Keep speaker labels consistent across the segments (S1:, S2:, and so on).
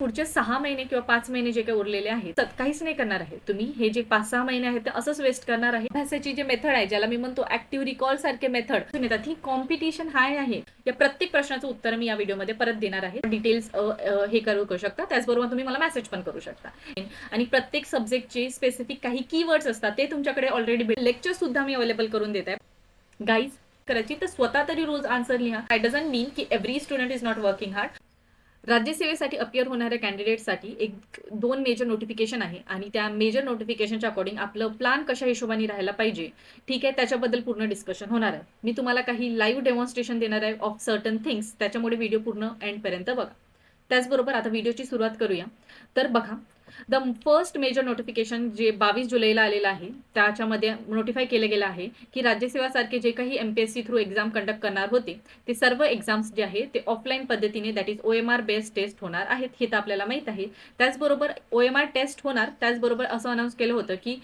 S1: पुढचे 6 महिने किंवा 5 महिने जे काही उरलेले आहेत काहीच नाही करणार आहे तुम्ही. हे जे 5-6 महिने आहेत ते असंच वेस्ट करणार आहे. अभ्यासाची जी मेथड आहे, ज्याला मी म्हणतो ऍक्टिव्ह रिकॉल सारखे मेथड येतात, ही कॉम्पिटिशन हाय आहे. या प्रत्येक प्रश्नाचं उत्तर मी या व्हिडिओमध्ये परत देणार आहे. डिटेल्स हे करू शकता. त्याचबरोबर तुम्ही मला मेसेज पण करू शकता. आणि प्रत्येक सब्जेक्टचे स्पेसिफिक काही कीवर्ड्स असतात, ते तुमच्याकडे ऑलरेडी लेक्चर सुद्धा मी अवेलेबल करून देत आहे. गाईज करायची तर स्वतः तरी रोज आन्सर लिहा. आय डझंट मीन की every student is not working hard. राज्यसेवेसाठी अपियर होणाऱ्या कॅन्डिडेटसाठी 1-2 मेजर नोटिफिकेशन आहे आणि त्या मेजर नोटिफिकेशनच्या अकॉर्डिंग आपलं प्लॅन कशा हिशोबाने राहायला पाहिजे, ठीक आहे, त्याच्याबद्दल पूर्ण डिस्कशन होणार आहे. मी तुम्हाला काही लाईव्ह डेमॉन्स्ट्रेशन देणार आहे ऑफ सर्टन थिंग्स. त्याच्यामुळे व्हिडिओ पूर्ण एंडपर्यंत बघा. त्याचबरोबर आता व्हिडिओची सुरुवात करूया. तर बघा, द फर्स्ट मेजर नोटिफिकेशन जे 22 जुलैला आलेलं आहे, त्याच्यामध्ये नोटिफाय केलं गेलं आहे की राज्यसेवासारखे जे काही MPSC थ्रू एक्झाम कंडक्ट करणार होते, ते सर्व एक्झाम्स जे आहे ते ऑफलाईन पद्धतीने, that is OMR based test होणार आहेत. हे तर आपल्याला माहित आहे. त्याचबरोबर OMR टेस्ट होणार. त्याचबरोबर असं अनाऊन्स केलं होतं की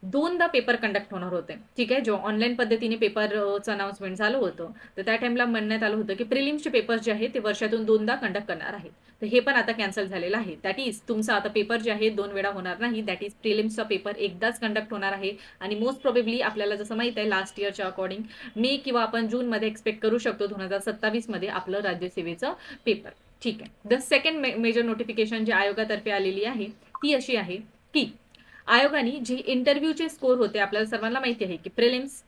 S1: 2दा पेपर कंडक्ट होणार होते, ठीक आहे. जेव्हा ऑनलाईन पद्धतीने पेपरचं अनाउन्समेंट झालं होतं, तर त्या टाइमला म्हणण्यात आलं होतं की प्रिलिम्सचे पेपर्स जे आहेत ते वर्षातून 2दा कंडक्ट करणार आहेत. तर हे पण आता कॅन्सल झालेलं आहे. दॅट इज तुमचा आता पेपर जे आहे 2 वेळा होणार नाही. दॅट इज प्रिलिम्सचा पेपर एकदाच कंडक्ट होणार आहे. आणि मोस्ट प्रोबेबली आपल्याला जसं माहित आहे लास्ट इयरच्या अकॉर्डिंग मे किंवा आपण जूनमध्ये एक्सपेक्ट करू शकतो 2027 मध्ये आपलं राज्यसेवेचं पेपर, ठीक आहे. द सेकंड मेजर नोटिफिकेशन जे आयोगातर्फे आलेली आहे ती अशी आहे की आयोगाने जे इंटरव्ह्यूचे स्कोर होते, आपल्याला सर्वांना माहिती आहे की प्रिलिम्स,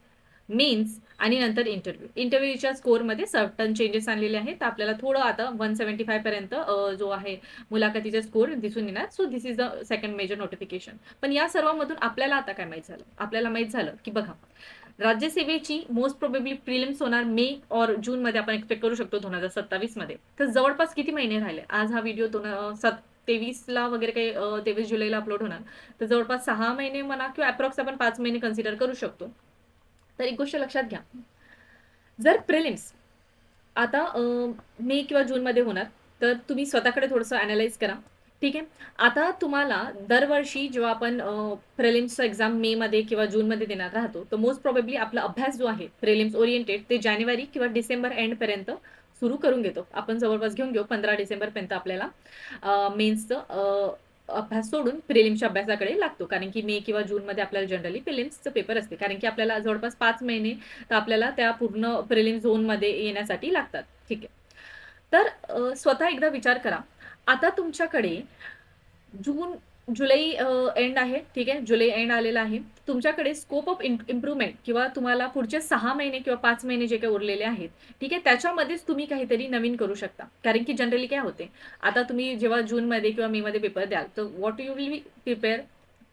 S1: मेन्स आणि नंतर इंटरव्ह्यूच्या स्कोरमध्ये सर्टन चेंजेस आणलेले आहेत. आपल्याला थोडं आता 175 पर्यंत जो आहे मुलाखतीचा स्कोर दिसून येणार. So this is the second major notification. पण या सर्वांमधून आपल्याला आता काय माहित झालं? आपल्याला माहित झालं की बघा, राज्यसेवेची मोस्ट प्रोबेबली प्रिलिम्स होणार मे और जून मध्ये आपण एक्सपेक्ट करू शकतो 2027 मध्ये. तर जवळपास किती महिने राहिले? आज हा व्हिडिओ 23ला वगैरे काही 23 जुलैला अपलोड होणार. तर जवळपास 6 महिने म्हणा किंवा अप्रॉक्स आपण 5 महिने कन्सिडर करू शकतो. तर एक गोष्ट लक्षात घ्या, जर प्रिलिम्स आता मे किंवा जूनमध्ये होणार, तर तुम्ही स्वतःकडे थोडंसं अॅनालाइज करा, ठीक आहे. आता तुम्हाला दरवर्षी जेव्हा आपण प्रिलिम्सचा एक्झाम मेमध्ये किंवा जूनमध्ये देणार राहतो, तर मोस्ट प्रोबेबली आपला अभ्यास जो आहे प्रिलिम्स ओरिएंटेड ते जानेवारी किंवा डिसेंबर एंडपर्यंत सुरू करून घेतो. आपण जवळपास घेऊन घेऊ 15 डिसेंबरपर्यंत आपल्याला मेन्सचं अभ्यास सोडून प्रिलिम्सच्या अभ्यासाकडे लागतो. कारण की मे किंवा जूनमध्ये आपल्याला जनरली प्रिलिम्सचं पेपर असते. कारण की आपल्याला जवळपास 5 महिने तर आपल्याला त्या पूर्ण प्रिलिम्स झोनमध्ये येण्यासाठी लागतात, ठीक आहे. तर स्वतः एकदा विचार करा. आता तुमच्याकडे जून जुलै एंड आहे, ठीक आहे. जुलै एंड आलेला आहे. तुमच्याकडे स्कोप ऑफ इम्प्रूव्हमेंट किंवा तुम्हाला पुढचे 6 महिने किंवा 5 महिने जे काही उरलेले आहेत, ठीक आहे, त्याच्यामध्येच तुम्ही काहीतरी नवीन करू शकता. कारण की जनरली काय होते, आता तुम्ही जेव्हा जूनमध्ये किंवा मेमध्ये पेपर द्याल, तर what you will be prepare,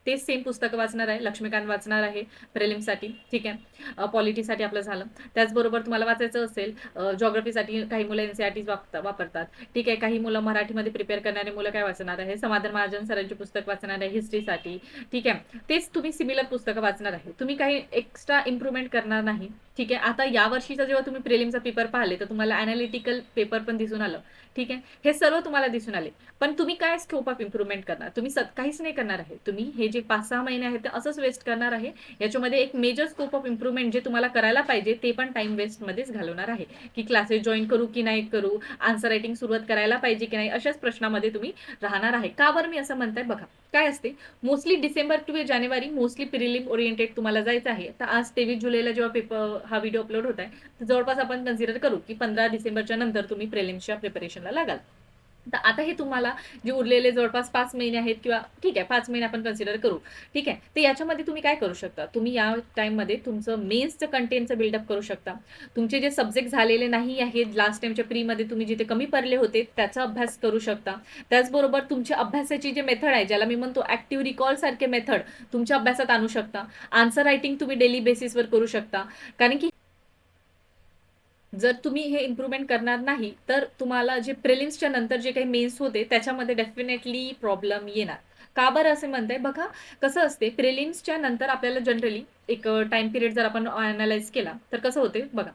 S1: तेच सेम पुस्तकं वाचणार आहे. लक्ष्मीकांत वाचणार आहे प्रिलिम्ससाठी, ठीक आहे. पॉलिटीसाठी आपलं झालं. त्याचबरोबर तुम्हाला वाचायचं असेल जॉग्रफीसाठी काही मुलं NCERT वापरतात, ठीक आहे. काही मुलं मराठीमध्ये प्रिपेअर करणारे मुलं काय वाचणार आहे, समाधान महाजन सरांची पुस्तक वाचणार आहे हिस्ट्रीसाठी, ठीक आहे. तेच तुम्ही सिमिलर पुस्तकं वाचणार आहे. तुम्ही काही एक्स्ट्रा इम्प्रूव्हमेंट करणार नाही, ठीक आहे. आता या वर्षीचा जेव्हा तुम्ही प्रिलिमचा पेपर पाहिले, तर तुम्हाला अॅनालिटिकल पेपर पण दिसून आलं, ठीक आहे. हे सर्व तुम्हाला दिसून आले. पण तुम्ही काय स्कोप ऑफ इम्प्रूव्हमेंट करणार? तुम्ही काहीच नाही करणार आहे. तुम्ही हे जे 5-6 महिने आहेत ते असंच वेस्ट करणार आहे. याच्यामध्ये एक मेजर स्कोप ऑफ इम्प्रूव्हमेंट जे तुम्हाला करायला पाहिजे ते पण टाइम वेस्टमध्येच घालवणार आहे. की क्लासेस जॉईन करू की नाही करू, आन्सर रायटिंग सुरुवात करायला पाहिजे की नाही, अशाच प्रश्नामध्ये तुम्ही राहणार आहे. का बरं मी असं म्हणताय? बघा काय असते, मोस्टली डिसेंबर टू जानेवारी मोस्टली प्रिलिम ओरिएंटेड तुम्हाला जायचं आहे. तर आज 23 जुलैला जेव्हा पेपर हा व्हिडिओ अपलोड होत आहे, तर जवळपास आपण कन्सिडर करू की 15 डिसेंबरच्या नंतर तुम्ही प्रिलिम्सच्या प्रिपरेशनला लागाल. तर आता हे तुम्हाला जे उरलेले जवळपास 5 महिने आहेत किंवा ठीक आहे 5 महिने आपण कन्सिडर करू, ठीक आहे. तर याच्यामध्ये तुम्ही काय करू शकता, तुम्ही या टाइममध्ये तुमचं मेन्सचं कंटेंटचं बिल्डअप करू शकता. तुमचे जे सब्जेक्ट झालेले नाही आहेत लास्ट टाइमच्या प्रीमध्ये, तुम्ही जिथे कमी पडले होते त्याचा अभ्यास करू शकता. त्याचबरोबर तुमच्या अभ्यासाची जे मेथड आहे, ज्याला मी म्हणतो ऍक्टिव्ह रिकॉल सारखे मेथड तुमच्या अभ्यासात आणू शकता. आन्सर रायटिंग तुम्ही डेली बेसिसवर करू शकता. कारण की जर तुम्ही हे इम्प्रूव्हमेंट करणार नाही, तर तुम्हाला जे प्रिलिम्सच्या नंतर जे काही मेन्स होते त्याच्यामध्ये डेफिनेटली प्रॉब्लेम येणार. का बरं असे म्हणताय? बघा कसं असते, प्रिलिम्सच्या नंतर आपल्याला जनरली एक टाइम पिरियड जर आपण अनालाइज केला तर कसं होते बघा.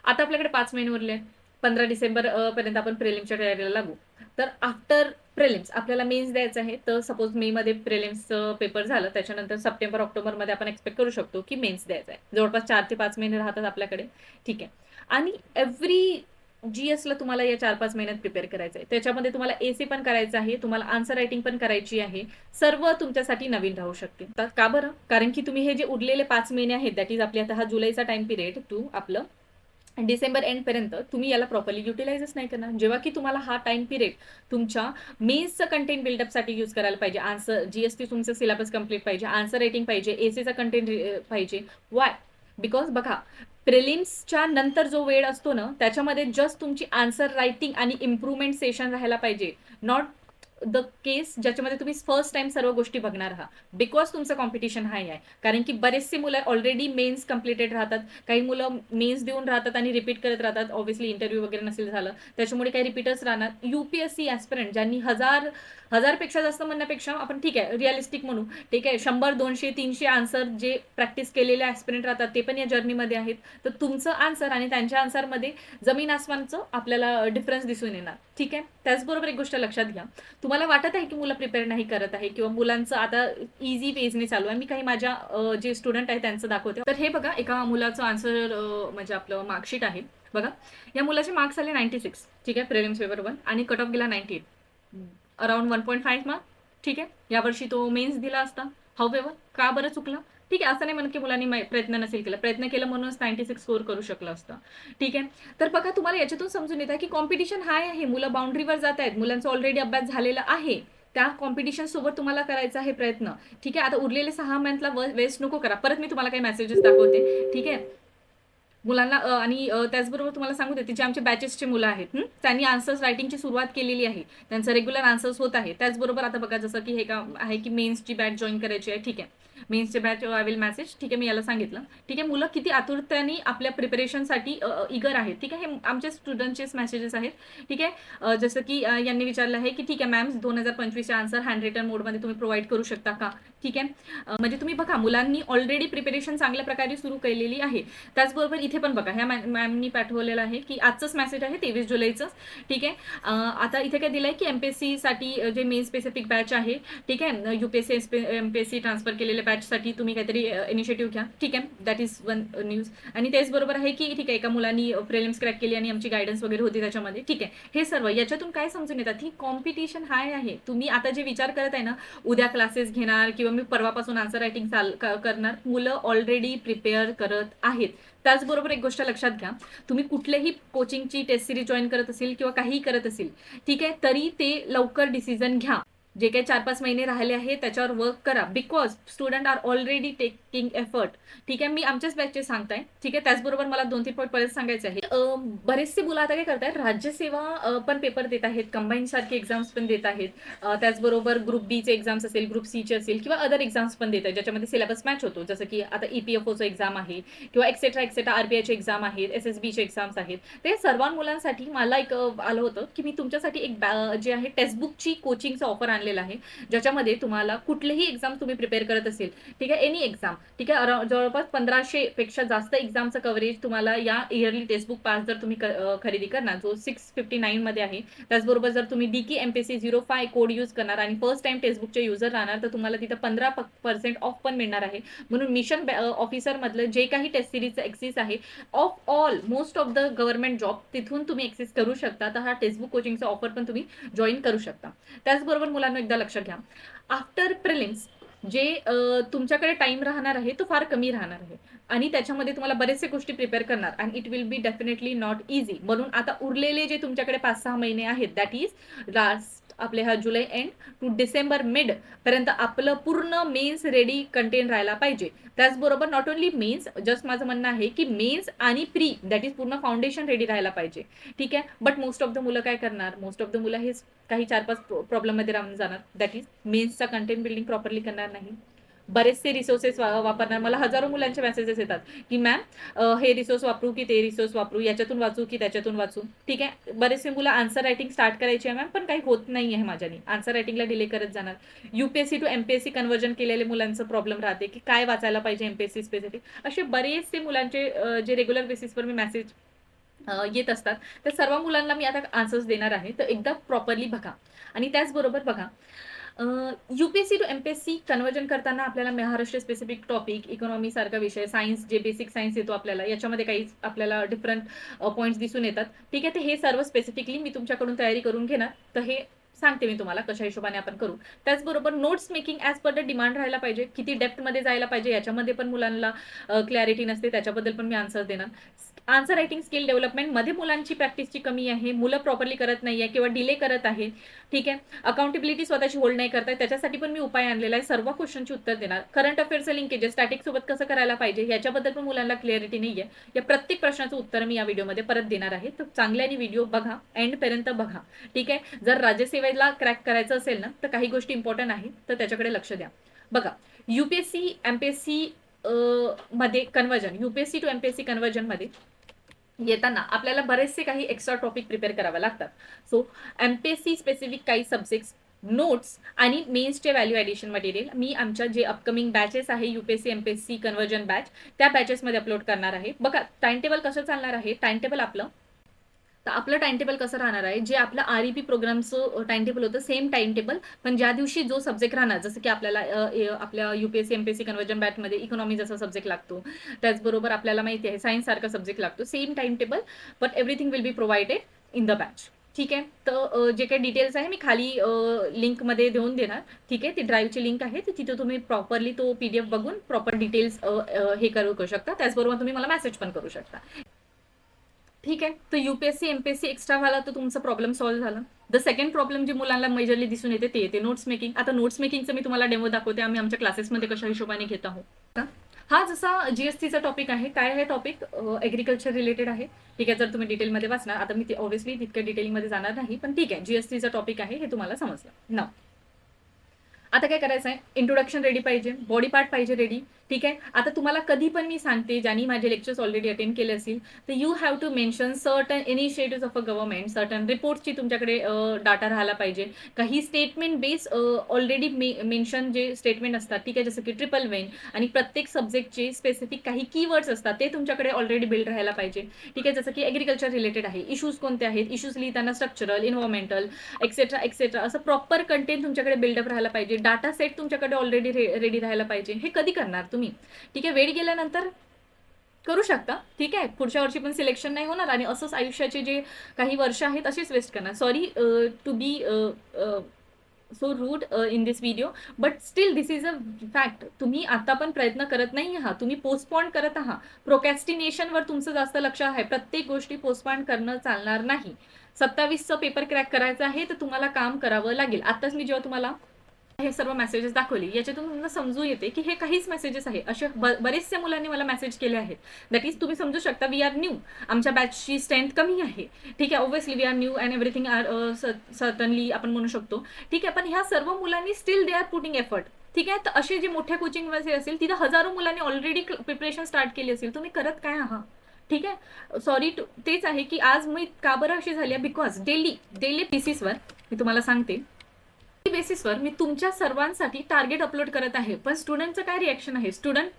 S1: आता आपल्याकडे 5 महिने उरले, 15 डिसेंबर पर्यंत आपण प्रिलिम्सच्या तयारीला लागू. तर आफ्टर प्रिलिम्स आपल्याला मेन्स द्यायचं आहे. तर सपोज मे मध्ये प्रिलिम्सचं पेपर झालं, त्याच्यानंतर सप्टेंबर ऑक्टोबरमध्ये आपण एक्सपेक्ट करू शकतो की मेन्स द्यायचा आहे. जवळपास 4 ते 5 महिने राहतात आपल्याकडे, ठीक आहे. आणि एव्हरी GSला तुम्हाला या 4-5 महिन्यात प्रिपेअर करायचं आहे. त्याच्यामध्ये तुम्हाला एसी पण करायचं आहे, तुम्हाला आन्सर रायटिंग पण करायची आहे. सर्व तुमच्यासाठी नवीन राहू शकते. तर का बरं? कारण की तुम्ही हे जे उरलेले 5 महिने आहेत, दॅट इज आपली आता हा जुलैचा टाईम पिरियड टू आपलं डिसेंबर एंडपर्यंत तुम्ही याला प्रॉपरली युटिलाइजच नाही करणार. जेव्हा की तुम्हाला हा टाईम पिरियड तुमच्या मेन्सचं कंटेंट बिल्डअपसाठी यूज करायला पाहिजे. आन्सर GST तुमचं सिलेबस कंप्लीट पाहिजे, आन्सर रायटिंग पाहिजे, एसीचा कंटेंट पाहिजे. वाय? बिकॉज बघा, प्रिलिम्सच्या नंतर जो वेळ असतो ना, त्याच्यामध्ये जस्ट तुमची आन्सर रायटिंग आणि इम्प्रूव्हमेंट सेशन राहायला पाहिजे. नॉट द केस ज्याच्यामध्ये तुम्ही फर्स्ट टाइम सर्व गोष्टी बघणार आहात. बिकॉज तुमचं कॉम्पिटिशन हाय आहे. कारण की बरेचसे मुलं ऑलरेडी मेन्स कम्प्लिटेड राहतात. काही मुलं मेन्स देऊन राहतात आणि रिपीट करत राहतात. ऑब्व्हियसली इंटरव्ह्यू वगैरे नसेल झालं त्याच्यामुळे काही रिपीटर्स राहणार. UPSC ॲस्पिरंट ज्यांनी हजारपेक्षा जास्त म्हणण्यापेक्षा आपण ठीक आहे रिअलिस्टिक म्हणू, ठीक आहे 100, 200, 300 आन्सर जे प्रॅक्टिस केलेले ॲस्पिरंट राहतात ते पण या जर्नीमध्ये आहेत. तर तुमचं आन्सर आणि त्यांच्या आन्सरमध्ये जमीन आसमानचं आपल्याला डिफरन्स दिसून येणार. ठीक आहे. त्याचबरोबर एक गोष्ट लक्षात घ्या, तुम्हाला वाटत आहे की मुलं प्रिपेअर नाही करत आहे किंवा मुलांचं आता इझी पेजने चालू आहे. मी काही माझ्या जे स्टुडंट आहे त्यांचं दाखवते. तर हे बघा, एका मुलाचं आन्सर म्हणजे आपलं मार्कशीट आहे बघा. या मुलाचे मार्क्स आले 96. ठीक आहे, प्रिलिम्स पेपर 1 आणि कट ऑफ गेला 98, अराउंड 1.5 मार्क. ठीक आहे, यावर्षी तो मेन्स दिला असता. हाऊएव्हर का बरं चुकला? ठीक आहे, असं नाही म्हणत की मुलांनी प्रयत्न नसेल केला, प्रयत्न केला म्हणूनच 96 स्कोर करू शकला असता. ठीक आहे. तर बघा, तुम्हाला याच्यातून समजून येतं की कॉम्पिटिशन हाय आहे. मुलं बाउंड्रीवर जात आहेत, मुलांचा ऑलरेडी अभ्यास झालेला आहे. त्या कॉम्पिटिशन सोबत तुम्हाला करायचा आहे प्रयत्न. ठीक आहे. आता उरलेले 6 मंथला वेस्ट नको करा. परत मी तुम्हाला काही मेसेजेस दाखवते. ठीक आहे. मुलांना आणि त्याचबरोबर तुम्हाला सांगू देते, जे आमचे बॅचेसचे मुलं आहेत त्यांनी आन्सर्स रायटिंगची सुरुवात केलेली आहे. त्यांचं रेग्युलर आन्सर्स होत आहे. त्याचबरोबर आता बघा, जसं की हे का आहे की मेन्सची बॅच जॉईन करायची आहे. ठीक आहे, मेन्सचे बॅच आय विल मेसेज. ठीक आहे, मी याला सांगितलं. ठीक आहे, मुलं किती आतुरतेने आपल्या प्रिपरेशनसाठी इगर आहेत. ठीक आहे, हे आमचे स्टुडंटचेच मेसेजेस आहेत. ठीक आहे. जसं की यांनी विचारलं आहे की ठीक आहे मॅम, 2025चे आन्सर हँड रिटन मोडमध्ये तुम्ही प्रोव्हाइड करू शकता का? ठीक आहे. म्हणजे तुम्ही बघा, मुलांनी ऑलरेडी प्रिपरेशन चांगल्या प्रकारे सुरू केलेली आहे. त्याचबरोबर इथे पण बघा, ह्या मॅमनी पाठवलेलं आहे की आजचंच मेसेज आहे 23 जुलैचं. ठीक आहे. आता इथे काय दिलंय की MPSC साठी जे मेन स्पेसिफिक बॅच आहे. ठीक आहे, UPSC MPSC ट्रान्सफर केलेल्या बॅचसाठी तुम्ही काहीतरी इनिशिएटिव्ह घ्या. ठीक आहे, दॅट इज वन न्यूज. आणि तेच बरोबर आहे की ठीक आहे, एका मुलांनी प्रिलिम्स क्रॅक केली आणि आमची गायडन्स वगैरे होती त्याच्यामध्ये. ठीक आहे, हे सर्व याच्यातून काय समजून येतात, ही कॉम्पिटिशन हाय आहे. तुम्ही आता जे विचार करत आहे ना, उद्या क्लासेस घेणार किंवा मी परवापासून आन्सर रायटिंग करणार, मुलं ऑलरेडी प्रिपेअर करत आहेत. त्याचबरोबर एक गोष्ट लक्षात घ्या, तुम्ही कुठल्याही कोचिंगची टेस्ट सिरीज जॉईन करत असेल किंवा काहीही करत असेल, ठीक आहे, तरी ते लवकर डिसिजन घ्या. जे काही 4-5 महिने राहिले आहेत त्याच्यावर वर्क करा. Because student are already taking effort. ठीक आहे, मी आमच्याच बॅचचे सांगताय. ठीक आहे. त्याचबरोबर मला 2-3 पॉईंट परत सांगायचे आहे. बरेचसे मुलं आता काय करतायत, राज्यसेवा पण पेपर देत आहेत, कंबाईन सारखे एक्झाम्स पण देत आहेत. त्याचबरोबर ग्रुप बीचे एक्झाम्स असेल, ग्रुप सीचे असेल किंवा अदर एक्झाम्स पण देत आहेत, ज्याच्यामध्ये सिलेबस मॅच होतो. जसं की आता EPFOचं एक्झाम आहे किंवा एक्सेट्रा RBIचे एक्झाम आहेत, SSBचे एक्झाम्स आहेत. ते सर्व मुलांसाठी मला एक आलं होतं की मी तुमच्यासाठी एक जे आहे टेक्स्टबुकची कोचिंगचं ऑफर आणलेलं आहे, ज्याच्यामध्ये तुम्हाला कुठलेही एक्झाम तुम्ही प्रिपेअर करत असेल, ठीक आहे, एनी एक्झाम, ठीक आहे, जवळपास 1500 पेक्षा जास्त एक्झामचं कव्हरेज तुम्हाला या इयरली टेक्स्टबुक पास जर तुम्ही खरेदी करणार, जो 659 मध्ये आहे. त्याचबरोबर जर तुम्ही DK MPSC 05 कोड यूज करणार आणि फर्स्ट टाइम टेक्स्टबुकचे युजर राहणार, तर तुम्हाला तिथं 15% ऑफ पण मिळणार आहे. म्हणून मिशन ऑफिसर मधलं जे काही टेस्ट सिरीजचं एक्सेस आहे of all most of the government job, तिथून तुम्ही एक्सेस करू शकता. तर हा टेक्स्टबुक कोचिंगचा ऑफर पण तुम्ही जॉईन करू शकता. त्याचबरोबर मुलांना एकदा लक्षात घ्या, आफ्टर प्रिलिम्स जे तुमच्याकडे टाइम राहणार आहे तो फार कमी राहणार आहे आणि त्याच्यामध्ये तुम्हाला बरेचसे गोष्टी प्रिपेअर करणार आणि it will be definitely not easy. म्हणून आता उरलेले जे तुमच्याकडे 5-6 महिने आहेत, दॅट इज लास्ट आपले हा जुलै एंड टू डिसेंबर मिड पर्यंत आपलं पूर्ण मेन्स रेडी कंटेंट राहायला पाहिजे. त्याचबरोबर नॉट ओनली मेन्स, जस्ट माझं म्हणणं आहे की मेन्स आणि प्री, दॅट इज पूर्ण फाउंडेशन रेडी राहायला पाहिजे. ठीक आहे. बट मोस्ट ऑफ द मुलं काय करणार, मोस्ट ऑफ द मुलं हे काही 4-5 प्रॉब्लेममध्ये राहून जाणार. दॅट इज मेन्सचा कंटेंट बिल्डिंग प्रॉपरली करणार नाही, बरेचसे रिसोर्सेस वापरणार. मला हजारो मुलांचे मेसेजेस येतात की मॅम हे रिसोर्स वापरू की ते रिसोर्स वापरू, याच्यातून वाचू की त्याच्यातून वाचू. ठीक आहे. बरेचसे मुलं आन्सर रायटिंग स्टार्ट करायची आहे मॅम, पण काही होत नाही आहे माझ्यानी, आन्सर रायटिंगला डिले करत जाणार. UPSC टू MPSC कन्व्हर्जन केलेले मुलांचं प्रॉब्लेम राहते की काय वाचायला पाहिजे MPSC स्पेसिफिक. असे बरेचसे मुलांचे जे रेग्युलर बेसिसवर मी मेसेज येत असतात, त्या सर्व मुलांना मी आता आन्सर्स देणार आहे. तर एकदा प्रॉपरली बघा. आणि त्याचबरोबर बघा, UPSC टू MPSC कन्व्हर्जन करताना आपल्याला महाराष्ट्र स्पेसिफिक टॉपिक, इकॉनॉमी सारखा विषय, सायन्स जे बेसिक सायन्स येतो आपल्याला, याच्यामध्ये काही आपल्याला डिफरंट पॉईंट्स दिसून येतात. ठीक आहे, तर हे सर्व स्पेसिफिकली मी तुमच्याकडून तयारी करून घेणार. तर हे सांगते मी तुम्हाला कशा हिशोबाने आपण करू. त्याचबरोबर notes making as per the demand राहायला पाहिजे. किती डेप्थमध्ये जायला पाहिजे याच्यामध्ये पण मुलांना क्लॅरिटी नसते, त्याच्याबद्दल पण मी आन्सर देणार. आन्सर रायटिंग स्किल डेव्हलपमेंटमध्ये मुलांची प्रॅक्टिसची कमी आहे, मुलं प्रॉपरली करत नाही आहे किंवा डिले करत आहे. ठीक आहे, अकाउंटेबिलिटी स्वतःची होल्ड नाही करताय, त्याच्यासाठी पण मी उपाय आणलेला आहे. सर्व क्वेश्चनची उत्तर देणार. करंट अफेअर्सचं लिंकेज स्टॅटिक सोबत कसं करायला पाहिजे याच्याबद्दल पण मुलांना क्लिअरिटी नाही आहे. या प्रत्येक प्रश्नाचं उत्तर मी या व्हिडिओमध्ये परत देणार आहे. तर चांगल्याने व्हिडिओ बघा, एंडपर्यंत बघा. ठीक आहे, जर राज्यसेवेला क्रॅक करायचं असेल ना, तर काही गोष्टी इम्पॉर्टंट आहेत, तर त्याच्याकडे लक्ष द्या. बघा, UPSC MPSC मध्ये कन्व्हर्जन, UPSC टू MPSC कन्व्हर्जनमध्ये येताना आपल्याला बरेचसे काही एक्स्ट्रा टॉपिक प्रिपेअर करावे लागतात. सो MPSC स्पेसिफिक काही सब्जेक्ट्स, नोट्स आणि मेन्सचे व्हॅल्यू ॲडिशन मटेरियल मी आमच्या जे अपकमिंग बॅचेस आहे UPSC MPSC कन्व्हर्जन बॅच, त्या बॅचेसमध्ये अपलोड करणार आहे. बघा, टाइम टेबल कसं चालणार आहे. टाइम टेबल आपलं टाइम टेबल कसं राहणार आहे, जे आपलं REP प्रोग्रामचं टाइम टेबल होतं सेम टाइम टेबल, पण ज्या दिवशी जो सब्जेक्ट राहणार, जसं की आपल्याला आपल्या UPSC MPSC कन्व्हर्जन बॅचमध्ये इकॉनॉमी जसा सब्जेक्ट लागतो, त्याचबरोबर आपल्याला माहिती आहे सायन्स सारखा सब्जेक्ट लागतो, same time table, but everything will be provided in the batch. ठीक आहे, तर जे काही डिटेल्स आहे मी खाली लिंकमध्ये देऊन देणार. ठीक आहे, ती ड्राईव्हची लिंक आहे, तर तिथे तुम्ही प्रॉपरली तो PDF बघून प्रॉपर डिटेल्स हे करू शकता. त्याचबरोबर तुम्ही मला मेसेज पण करू शकता. ठीक आहे, तर UPSC MPSC एक्स्ट्रा झाला तर तुमचा प्रॉब्लेम सॉल्व्ह झाला. द सेकंड प्रॉब्लेम जे मुलांना मेजरली दिसून येते ते येते नोट्स मेकिंग. आता नोट्स मेकिंगचं मी तुम्हाला डेमो दाखवते, आम्ही आमच्या क्लासेसमध्ये कशा हिशोबाने घेत आहोत. हा जसा GSTचा टॉपिक आहे, काय आहे टॉपिक, ॲग्रिकल्चर रिलेटेड आहे. ठीक आहे, जर तुम्ही डिटेलमध्ये वाचणार, आता मी ते ऑब्व्हियसली तितक्या डिटेलिंगमध्ये जाणार नाही, पण ठीक आहे, GSTचा टॉपिक आहे, हे तुम्हाला समजलं ना. आता काय करायचं आहे, इंट्रोडक्शन रेडी पाहिजे, बॉडी पार्ट पाहिजे रेडी. ठीक आहे, आता तुम्हाला कधी पण मी सांगते, ज्यांनी माझे लेक्चर्स ऑलरेडी अटेंड केले असतील, तर you have to mention certain initiative of a government, certain रिपोर्टची तुमच्याकडे डाटा राहायला पाहिजे. काही स्टेटमेंट बेस ऑलरेडी मेन्शन जे स्टेटमेंट असतात, ठीक आहे, जसं की ट्रिपल वेन आणि प्रत्येक सब्जेक्टचे स्पेसिफिक काही कीवर्ड्स असतात, ते तुमच्याकडे ऑलरेडी बिल्ड राहायला पाहिजे. ठीक आहे, जसं की ॲग्रिकल्चर रिलेटेड आहे, इश्यूज कोणते आहेत, इश्यूज लिहिताना स्ट्रक्चरल, इन्व्हायरमेंटल, एक्सेट्रा एक्सेट्रा, असं प्रॉपर कंटेंट तुमच्याकडे बिल्डअप राहायला पाहिजे. डाटा सेट तुमच्याकडे ऑलरेडी रेडी राहायला पाहिजे. हे कधी करणार तुम्ही? ठीक आहे, वेळ गेल्यानंतर करू शकता. ठीक आहे, पुढच्या वर्षी पण सिलेक्शन नाही होणार आणि असंच आयुष्याचे जे काही वर्ष आहेत असेच वेस्ट करणार. Sorry to be so rude in this video, but still this is a fact. तुम्ही आता पण प्रयत्न करत नाही आहात, तुम्ही पोस्टपॉन करत आहात. प्रोकॅस्टिनेशनवर तुमचं जास्त लक्ष आहे. प्रत्येक गोष्टी पोस्टपॉन करणं चालणार नाही. 27चं पेपर क्रॅक करायचं आहे, तर तुम्हाला काम करावं लागेल. आताच मी जेव्हा तुम्हाला हे सर्व मेसेजेस दाखवली, याच्यातून तुम्हाला समजू येते की हे काहीच मेसेजेस आहे. असे बरेचसे मुलांनी मला मेसेज केले आहेत. दॅट इज तुम्ही समजू शकता, वी आर न्यू, आमच्या बॅचची स्ट्रेंथ कमी आहे. ठीक आहे, obviously we are new and everything are certainly आपण म्हणू शकतो. ठीक आहे, पण ह्या सर्व मुलांनी still they are putting effort. ठीक आहे, तर असे जे मोठ्या कोचिंगमध्ये असेल तिथं हजारो मुलांनी ऑलरेडी प्रिपरेशन स्टार्ट केली असेल. तुम्ही करत काय आहात? ठीक आहे, सॉरी तेच आहे की आज मी का बरं अशी झाली आहे, बिकॉज डेली बेसिसवर मी तुम्हाला सांगते, बेसिसवर मी तुमच्या सर्वांसाठी टार्गेट अपलोड करत आहे. पण स्टुडंटचं काय रिॲक्शन आहे? स्टुडंट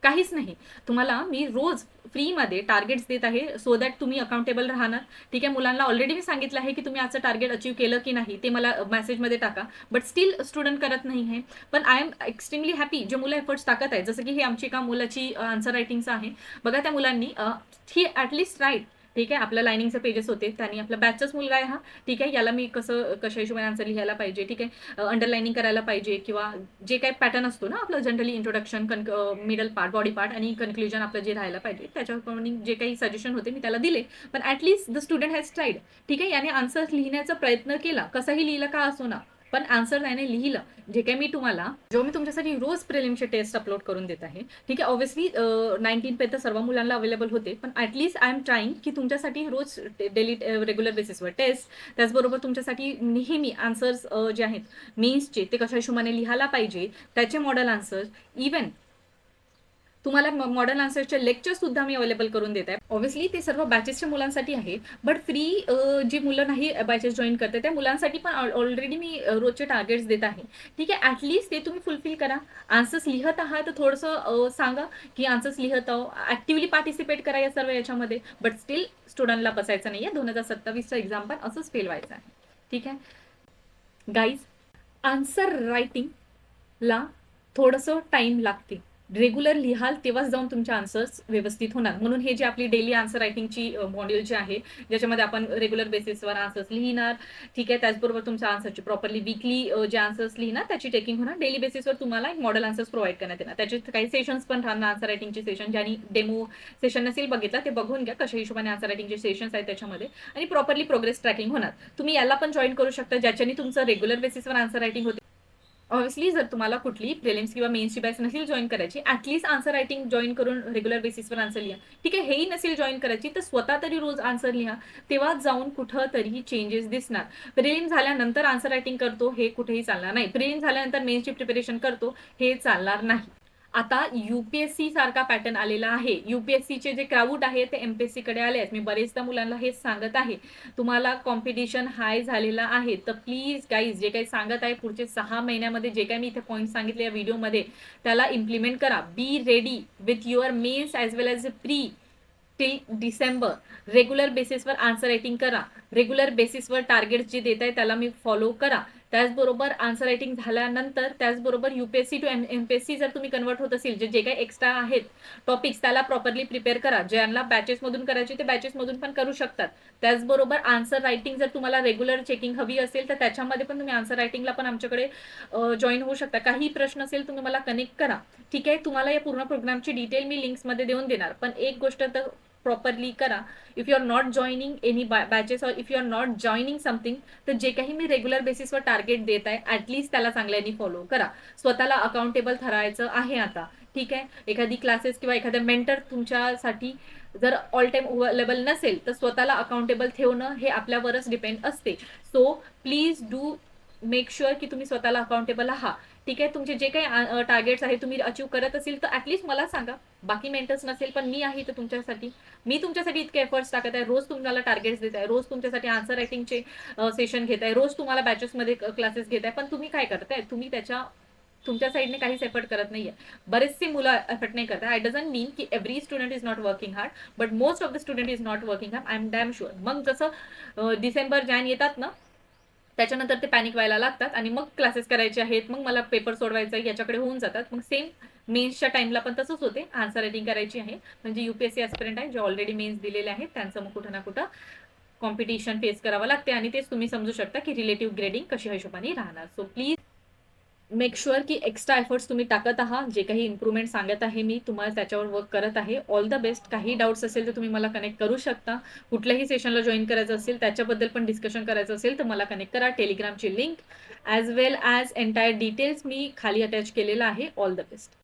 S1: काहीच नाही. तुम्हाला मी रोज फ्रीमध्ये टार्गेट्स देत आहे, सो दॅट तुम्ही अकाउंटेबल राहणार. ठीक आहे, मुलांना ऑलरेडी मी सांगितलं आहे की तुम्ही आजचं टार्गेट अचीव केलं की नाही ते मला मेसेजमध्ये टाका. बट स्टील स्टुडंट करत नाही आहे. पण आय एम एक्स्ट्रीमली हॅपी जे मुलं एफर्ट्स टाकत आहेत. जसं की हे आमची एका मुलाची आन्सर रायटिंगचं आहे. बघा, त्या मुलांनी ही ॲटलिस्ट राईट. ठीक आहे, आपल्या लायनिंगचे पेजेस होते, त्यांनी आपला बॅचचाच मुलगा आहे हा. ठीक आहे, याला मी कशा हिशोबाने आन्सर लिहायला पाहिजे, ठीक आहे, अंडरलाइनिंग करायला पाहिजे, किंवा जे काही पॅटर्न असतो ना आपलं generally introduction, middle part, body part आणि कन्क्ल्युजन आपलं जे राहायला पाहिजे, त्याच्याप्रमाणे जे काही सजेशन होते मी त्याला दिले. पण at least the student has tried. ठीक आहे, याने आन्सर लिहिण्याचा प्रयत्न केला, कसाही लिहिला का असो ना, पण आन्सर त्याने लिहिलं. जे काही मी तुमच्यासाठी रोज प्रिलिमचे टेस्ट अपलोड करून देत आहे. ठीक आहे, ऑब्व्हियसली 19 सर्व मुलांना अवेलेबल होते, पण ॲटलिस्ट आय एम ट्राईंग की तुमच्यासाठी रोज डेली रेग्युलर बेसिसवर टेस्ट, त्याचबरोबर तुमच्यासाठी नेहमी आन्सर्स जे आहेत मेन्सचे ते कशा हिशोबाने लिहायला पाहिजे, त्याचे मॉडेल आन्सर्स, इवन तुम्हाला मॉडर्न आन्सरचे लेक्चर सुद्धा मी अवेलेबल करून देत आहे. ऑब्व्हियसली ते सर्व बॅचेसच्या मुलांसाठी आहे, बट फ्री जी मुलं नाही बॅचेस जॉईन करते त्या मुलांसाठी पण ऑलरेडी मी रोजचे टार्गेट्स देत आहे. ठीक आहे, ॲटलिस्ट ते तुम्ही फुलफिल करा. आन्सर्स लिहत आहात तर थोडंसं सांगा की आन्सर्स लिहत आहो, ॲक्टिव्हली पार्टिसिपेट करा या सर्व याच्यामध्ये. बट स्टील स्टुडंटला बसायचं नाही आहे. 2027चं एक्झाम पण असंच फेल व्हायचं आहे. ठीक आहे गाईज, आन्सर रायटिंगला थोडंसं टाइम लागते. रेग्युलर लिहाल तेव्हाच जाऊन तुमचे आन्सर्स व्यवस्थित होणार. म्हणून हे जे आपली डेली आन्सर रायटिंगची मॉड्यूल जे आहे, ज्याच्यामध्ये आपण रेग्युलर बेसिसवर आन्सर्स लिहिणार, ठीक आहे. त्याचबरोबर तुमच्या आन्सरची प्रॉपरली वीकली जे आन्सर्स लिहिणार त्याची टेकिंग होणार. डेली बेसिसवर तुम्हाला एक मॉडेल आन्सर्स प्रोव्हाईड करण्यात येणार. त्याचे काही सेशन्स पण राहणार आन्सर रायटिंगचे सेशन, ज्यांनी डेमो सेशन नसेल बघितला ते बघून घ्या कशा हिशोबाने आन्सर रायटिंगचे सेशन्स आहेत त्याच्यामध्ये, आणि प्रॉपरली प्रोग्रेस ट्रॅकिंग होणार. तुम्ही याला पण जॉईन करू शकता, ज्याच्याने तुमचं रेग्युलर बेसिसवर आन्सर रायटिंग होते. ऑब्व्हियसली जर तुम्हाला कुठली प्रिलिम्स किंवा मेन्सची बॅच नसेल जॉईन करायची, ॲटलीस्ट आन्सर रायटिंग जॉईन करून रेग्युलर बेसिसवर आन्सर लिहा. ठीक आहे, हेही नसेल जॉईन करायची तर स्वतः तरी रोज आन्सर लिहा, तेव्हा जाऊन कुठं तरी चेंजेस दिसणार. प्रिलिम झाल्यानंतर आन्सर रायटिंग करतो हे कुठेही चालणार नाही. प्रिलिम झाल्यानंतर मेन्सची प्रिपरेशन करतो हे चालणार नाही. आता UPSC सारखा पॅटर्न आलेला आहे. UPSCचे जे क्राऊड आहे ते MPSC कडे आले आहेत. मी बरेचदा मुलांना हेच सांगत आहे, तुम्हाला कॉम्पिटिशन हाय झालेला आहे. तर प्लीज गाईज, जे काही सांगत आहे पुढचे 6 महिन्यामध्ये जे काही मी इथे पॉईंट सांगितले या व्हिडिओमध्ये, त्याला इम्प्लिमेंट करा. Be ready with your mains as well as pre till December. Regular बेसिसवर आन्सर रायटिंग करा. रेग्युलर बेसिसवर टार्गेट जे देत आहे त्याला मी फॉलो करा. त्याचबरोबर आन्सर रायटिंग झाल्यानंतर त्याचबरोबर UPSC टू MPSC जर तुम्ही कन्वर्ट होत असेल, जे काही एक्स्ट्रा आहेत टॉपिक्स त्याला प्रॉपरली प्रिपेअर करा. ज्यांना बॅचेसमधून करायचे ते बॅचेसमधून पण करू शकतात. त्याचबरोबर आन्सर रायटिंग जर तुम्हाला रेग्युलर चेकिंग हवी असेल तर त्याच्यामध्ये पण तुम्ही आन्सर रायटिंगला पण आमच्याकडे जॉईन होऊ शकता. काही प्रश्न असेल तुम्ही मला कनेक्ट करा. ठीक आहे, तुम्हाला या पूर्ण प्रोग्रामची डिटेल मी लिंक्समध्ये देऊन देणार. पण एक गोष्ट तर प्रॉपरली करा. If you are not joining any batches or if you are not joining something, तर जे काही मी रेग्युलर बेसिसवर टार्गेट देत आहे ॲटलीस्ट त्याला चांगल्याने फॉलो करा. स्वतःला अकाउंटेबल ठरायचं आहे आता. ठीक आहे, एखादी क्लासेस किंवा एखाद्या मेंटर तुमच्यासाठी जर ऑल टाइम अवेलेबल नसेल तर स्वतःला अकाउंटेबल ठेवणं हे आपल्यावरच डिपेंड असते. So please do make sure की तुम्ही स्वतःला अकाउंटेबल आहात. ठीक आहे, तुमचे जे काही टार्गेट्स आहेत तुम्ही अचीव करत असेल तर ॲटलीस्ट मला सांगा. बाकी मेंटर्स नसेल पण मी आहे तर तुमच्यासाठी, मी तुमच्यासाठी इतके एफर्ट्स टाकत आहे, रोज तुम्हाला टार्गेट्स देत आहे, रोज तुमच्यासाठी आन्सर रायटिंगचे सेशन घेत आहे, रोज तुम्हाला बॅचेसमध्ये क्लासेस घेत आहे, पण तुम्ही काय करताय? तुम्ही तुमच्या साईडने काहीच एफर्ट करत नाहीये. बरेचसे मुलं एफर्ट नाही करतात. आय डझंट मीन की every student is not working hard, but most of the student is not working hard. I am damn sure. मग जसं डिसेंबर जान येतात ना, त्याच्यानंतर ते पॅनिक व्हायला लागतात आणि मग क्लासेस करायचे आहेत, मग मला पेपर सोडवायचा आहे याच्याकडे होऊन जातात. मग सेम मेन्सच्या टाइमला पण तसंच होते. आन्सर रायटिंग करायची आहे. म्हणजे UPSC ॲस्पिरंट आहे जे ऑलरेडी मेन्स दिलेले आहेत त्यांचं मग कुठं ना कुठं कॉम्पिटिशन फेस करावं लागते, आणि तेच तुम्ही समजू शकता की रिलेटिव्ह ग्रेडिंग कशा हिशोबाने राहणार. सो प्लीज मेक शुअर की एक्स्ट्रा एफर्ट्स तुम्ही टाकत आहात. जे काही इम्प्रूव्हमेंट सांगत आहे मी तुम्हाला त्याच्यावर वर्क करत आहे. All the best. काही डाऊट्स असेल तर तुम्ही मला कनेक्ट करू शकता. कुठल्याही सेशनला जॉईन करायचं असेल, त्याच्याबद्दल पण डिस्कशन करायचं असेल तर मला कनेक्ट करा. टेलिग्रामची link as well as entire details मी खाली अटॅच केलेलं आहे. All the best.